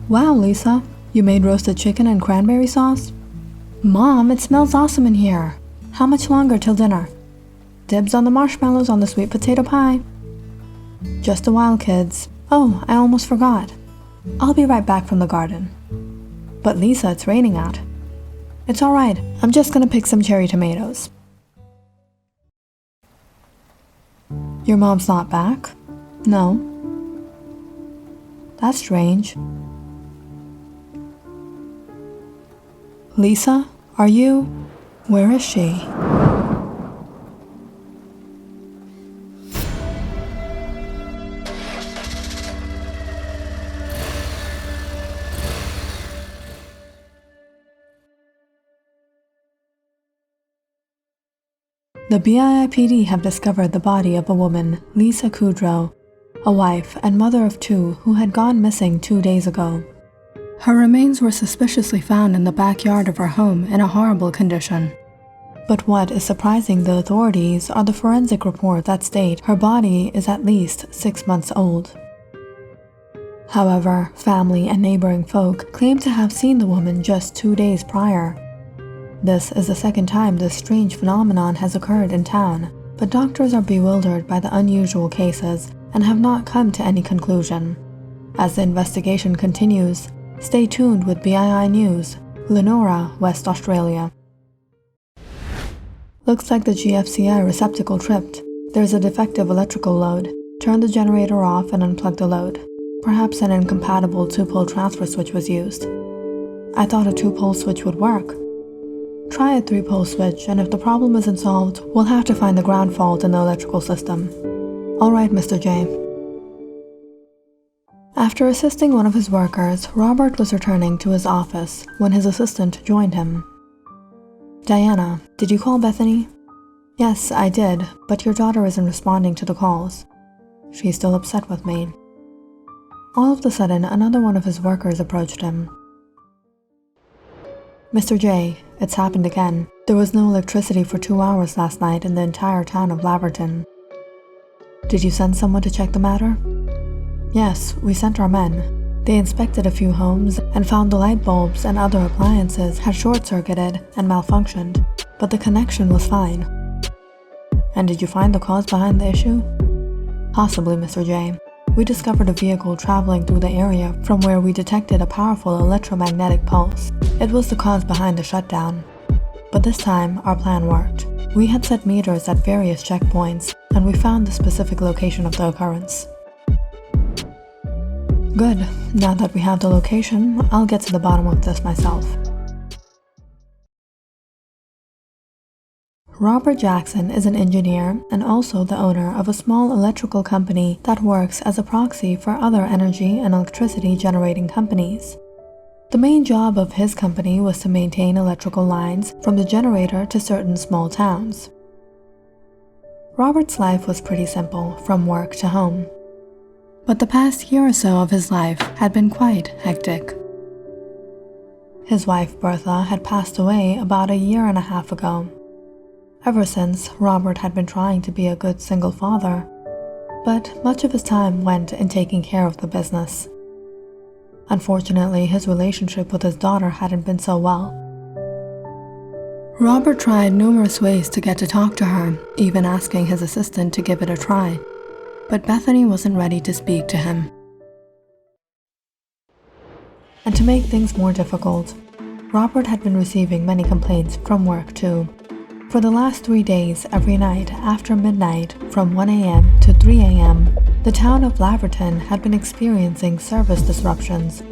Wow, Lisa, you made roasted chicken and cranberry sauce? Mom, it smells awesome in here. How much longer till dinner? Dibs on the marshmallows on the sweet potato pie. Just a while, kids. Oh, I almost forgot. I'll be right back from the garden. But Lisa, it's raining out. It's alright, I'm just gonna pick some cherry tomatoes. Your mom's not back? No. That's strange. Lisa, are you? Where is she? The BIIPD have discovered the body of a woman, Lisa Kudrow, a wife and mother of two who had gone missing 2 days ago. Her remains were suspiciously found in the backyard of her home in a horrible condition. But what is surprising the authorities are the forensic reports that state her body is at least 6 months old. However, family and neighboring folk claim to have seen the woman just 2 days prior. This is the second time this strange phenomenon has occurred in town, but doctors are bewildered by the unusual cases and have not come to any conclusion. As the investigation continues, stay tuned with BII News, Lenora, West Australia. Looks like the GFCI receptacle tripped. There's a defective electrical load. Turn the generator off and unplug the load. Perhaps an incompatible 2-pole transfer switch was used. I thought a 2-pole switch would work. Try a 3-pole switch, and if the problem isn't solved, we'll have to find the ground fault in the electrical system. Alright, Mr. J. After assisting one of his workers, Robert was returning to his office when his assistant joined him. Diana, did you call Bethany? Yes, I did, but your daughter isn't responding to the calls. She's still upset with me. All of a sudden, another one of his workers approached him. Mr. J, it's happened again. There was no electricity for 2 hours last night in the entire town of Laverton. Did you send someone to check the matter? Yes, we sent our men. They inspected a few homes and found the light bulbs and other appliances had short-circuited and malfunctioned, but the connection was fine. And did you find the cause behind the issue? Possibly, Mr. J. We discovered a vehicle traveling through the area from where we detected a powerful electromagnetic pulse. It was the cause behind the shutdown. But this time, our plan worked. We had set meters at various checkpoints, and we found the specific location of the occurrence. Good. Now that we have the location, I'll get to the bottom of this myself. Robert Jackson is an engineer and also the owner of a small electrical company that works as a proxy for other energy and electricity generating companies. The main job of his company was to maintain electrical lines from the generator to certain small towns. Robert's life was pretty simple, from work to home. But the past year or so of his life had been quite hectic. His wife, Bertha, had passed away about 1.5 years ago. Ever since, Robert had been trying to be a good single father, but much of his time went in taking care of the business. Unfortunately, his relationship with his daughter hadn't been so well. Robert tried numerous ways to get to talk to her, even asking his assistant to give it a try, but Bethany wasn't ready to speak to him. And to make things more difficult, Robert had been receiving many complaints from work too. For the last 3 days, every night after midnight, from 1 a.m. to 3 a.m., the town of Laverton had been experiencing service disruptions,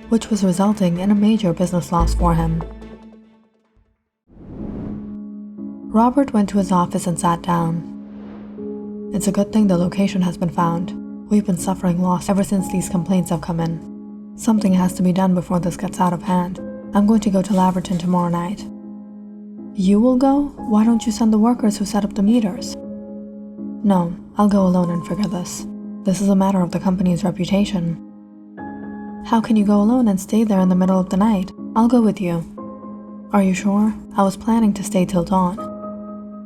which was resulting in a major business loss for him. Robert went to his office and sat down. It's a good thing the location has been found. We've been suffering loss ever since these complaints have come in. Something has to be done before this gets out of hand. I'm going to go to Laverton tomorrow night. You will go? Why don't you send the workers who set up the meters? No, I'll go alone and figure this. This is a matter of the company's reputation. How can you go alone and stay there in the middle of the night? I'll go with you. Are you sure? I was planning to stay till dawn.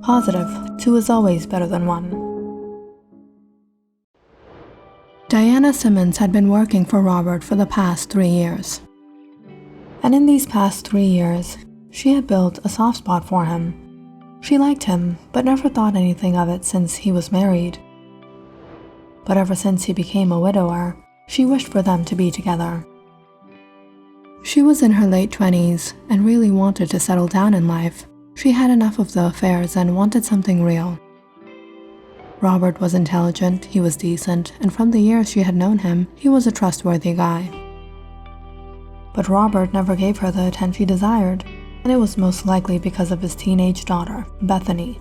Positive. 2 is always better than 1. Diana Simmons had been working for Robert for the past 3 years. And in these past 3 years, she had built a soft spot for him. She liked him, but never thought anything of it since he was married. But ever since he became a widower, she wished for them to be together. She was in her late 20s and really wanted to settle down in life. She had enough of the affairs and wanted something real. Robert was intelligent, he was decent, and from the years she had known him, he was a trustworthy guy. But Robert never gave her the attention she desired, and it was most likely because of his teenage daughter, Bethany.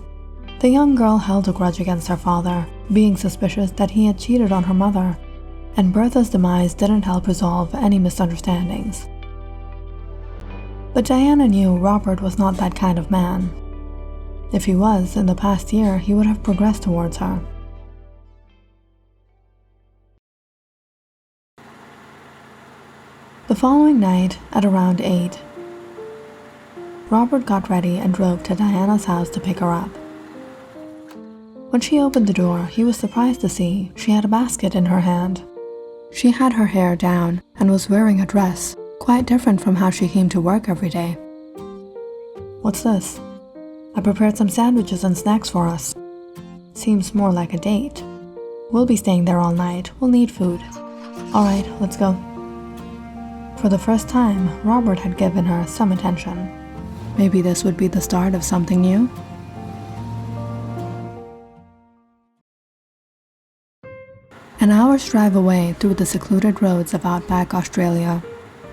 The young girl held a grudge against her father, being suspicious that he had cheated on her mother, and Bertha's demise didn't help resolve any misunderstandings. But Diana knew Robert was not that kind of man. If he was, in the past year, he would have progressed towards her. The following night, at around 8, Robert got ready and drove to Diana's house to pick her up. When she opened the door, he was surprised to see she had a basket in her hand. She had her hair down and was wearing a dress, quite different from how she came to work every day. "What's this?" "I prepared some sandwiches and snacks for us." "Seems more like a date." "We'll be staying there all night. We'll need food." "All right, let's go." For the first time, Robert had given her some attention. Maybe this would be the start of something new? An hour's drive away through the secluded roads of outback Australia,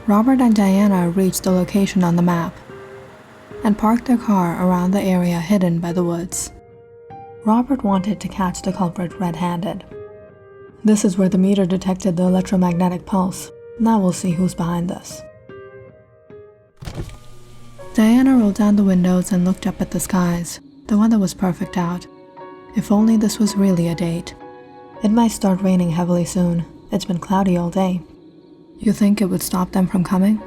Robert and Diana reached the location on the map and parked their car around the area hidden by the woods. Robert wanted to catch the culprit red-handed. This is where the meter detected the electromagnetic pulse. Now we'll see who's behind this. Diana rolled down the windows and looked up at the skies. The weather was perfect out. If only this was really a date. It might start raining heavily soon. It's been cloudy all day. You think it would stop them from coming?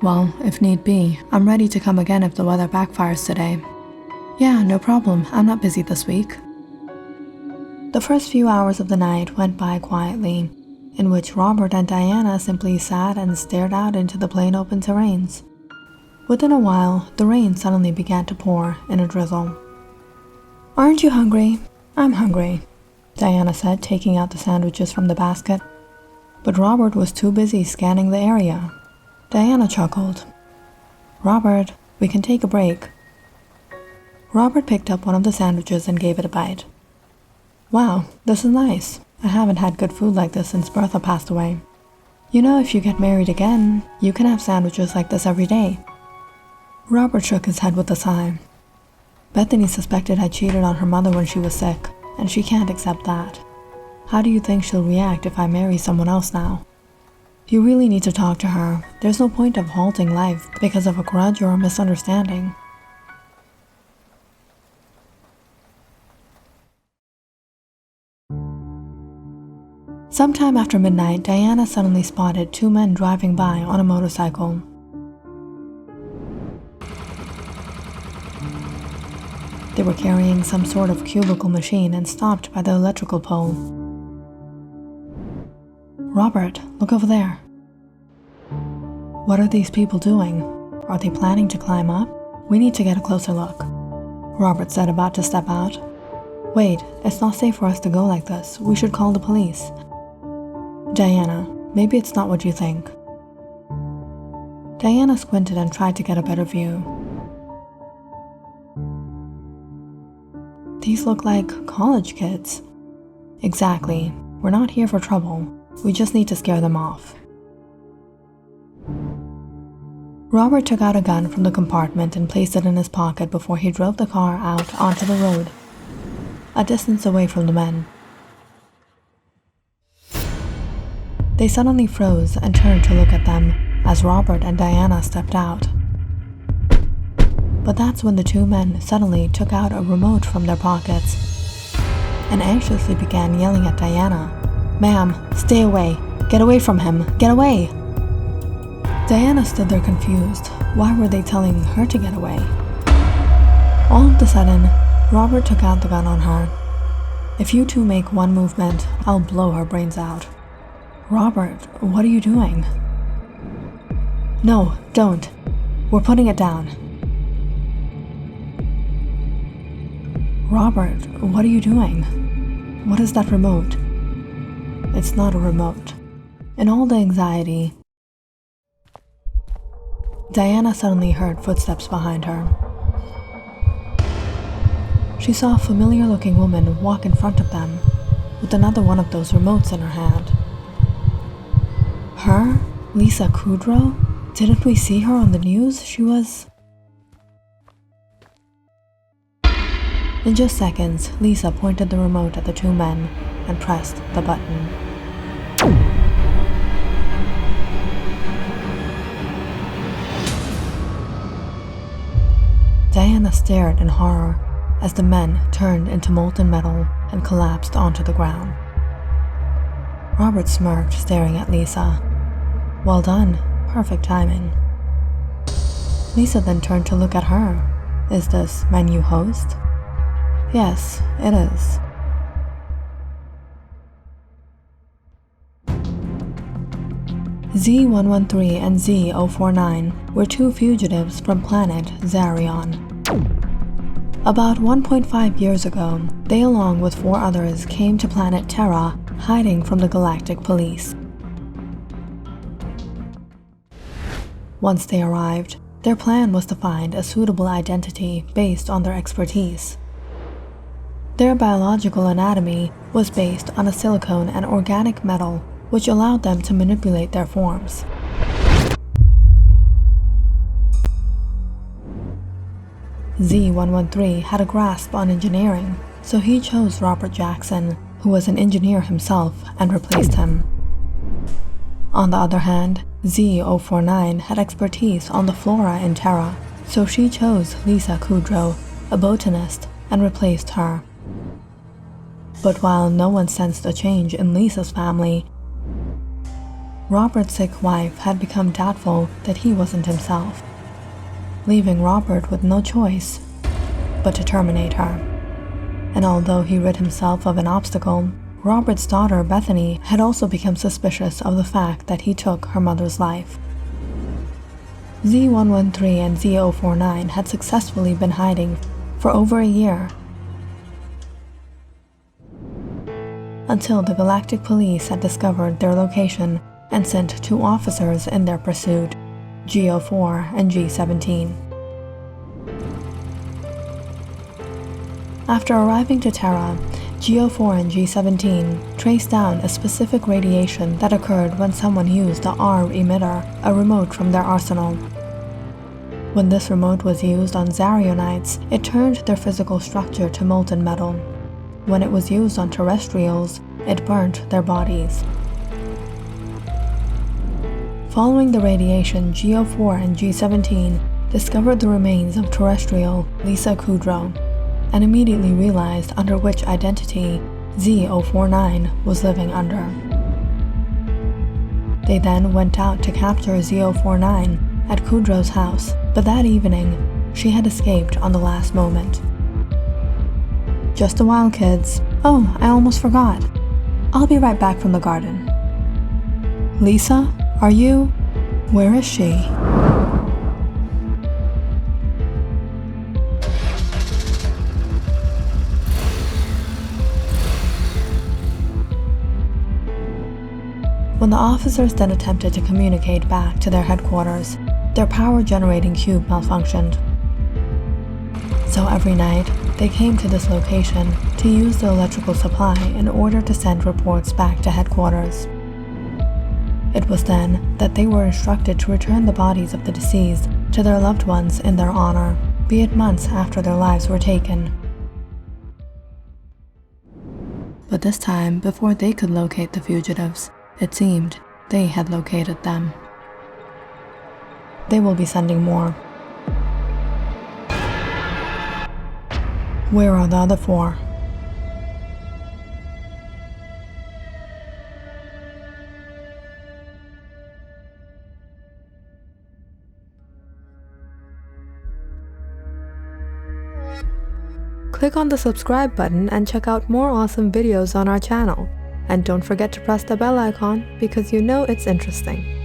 Well, if need be, I'm ready to come again if the weather backfires today. Yeah, no problem. I'm not busy this week. The first few hours of the night went by quietly, in which Robert and Diana simply sat and stared out into the plain open terrains. Within a while, the rain suddenly began to pour in a drizzle. "Aren't you hungry?" "I'm hungry," Diana said, taking out the sandwiches from the basket. But Robert was too busy scanning the area. Diana chuckled. "Robert, we can take a break." Robert picked up one of the sandwiches and gave it a bite. "Wow, this is nice. I haven't had good food like this since Bertha passed away. You know, if you get married again, you can have sandwiches like this every day." Robert shook his head with a sigh. Bethany suspected I cheated on her mother when she was sick, and she can't accept that. How do you think she'll react if I marry someone else now? You really need to talk to her. There's no point of halting life because of a grudge or a misunderstanding. Sometime after midnight, Diana suddenly spotted 2 men driving by on a motorcycle. They were carrying some sort of cubicle machine and stopped by the electrical pole. "Robert, look over there." "What are these people doing? Are they planning to climb up? We need to get a closer look," Robert said, about to step out. "Wait, it's not safe for us to go like this. We should call the police." "Diana, maybe it's not what you think." Diana squinted and tried to get a better view. "These look like college kids." "Exactly. We're not here for trouble. We just need to scare them off." Robert took out a gun from the compartment and placed it in his pocket before he drove the car out onto the road, a distance away from the men. They suddenly froze and turned to look at them as Robert and Diana stepped out. But that's when the 2 men suddenly took out a remote from their pockets and anxiously began yelling at Diana. "Ma'am, stay away. Get away from him. Get away." Diana stood there confused. Why were they telling her to get away? All of a sudden, Robert took out the gun on her. "If you two make one movement, I'll blow her brains out." Robert, what are you doing? No, don't. We're putting it down. Robert, what are you doing? What is that remote? It's not a remote. In all the anxiety, Diana suddenly heard footsteps behind her. She saw a familiar-looking woman walk in front of them, with another one of those remotes in her hand. Her? Lisa Kudrow? Didn't we see her on the news? She was... In just seconds, Lisa pointed the remote at the two men and pressed the button. Diana stared in horror as the men turned into molten metal and collapsed onto the ground. Robert smirked, staring at Lisa. Well done, perfect timing. Lisa then turned to look at her. Is this my new host? Yes, it is. Z-113 and Z-049 were two fugitives from planet Zarion. About 1.5 years ago, they along with 4 others came to planet Terra, hiding from the Galactic police. Once they arrived, their plan was to find a suitable identity based on their expertise. Their biological anatomy was based on a silicone and organic metal, which allowed them to manipulate their forms. Z-113 had a grasp on engineering, so he chose Robert Jackson, who was an engineer himself, and replaced him. On the other hand, Z-049 had expertise on the flora in Terra, so she chose Lisa Kudrow, a botanist, and replaced her. But while no one sensed a change in Lisa's family, Robert's sick wife had become doubtful that he wasn't himself, leaving Robert with no choice but to terminate her. And although he rid himself of an obstacle, Robert's daughter Bethany had also become suspicious of the fact that he took her mother's life. Z-113 and Z-049 had successfully been hiding for over a year, until the Galactic police had discovered their location and sent 2 officers in their pursuit, G-04 and G-17. After arriving to Terra, G-04 and G-17 traced down a specific radiation that occurred when someone used the R emitter, a remote from their arsenal. When this remote was used on Zarionites, it turned their physical structure to molten metal. When it was used on terrestrials, it burnt their bodies. Following the radiation, G-04 and G-17 discovered the remains of terrestrial Lisa Kudrow, and immediately realized under which identity Z-049 was living under. They then went out to capture Z-049 at Kudrow's house, but that evening, she had escaped on the last moment. Just a while, kids. Oh, I almost forgot. I'll be right back from the garden. Lisa, are you? Where is she? When the officers then attempted to communicate back to their headquarters, their power-generating cube malfunctioned. So every night, they came to this location to use the electrical supply in order to send reports back to headquarters. It was then that they were instructed to return the bodies of the deceased to their loved ones in their honor, be it months after their lives were taken. But this time, before they could locate the fugitives, it seemed they had located them. They will be sending more. Where are the other 4? Click on the subscribe button and check out more awesome videos on our channel. And don't forget to press the bell icon because you know it's interesting.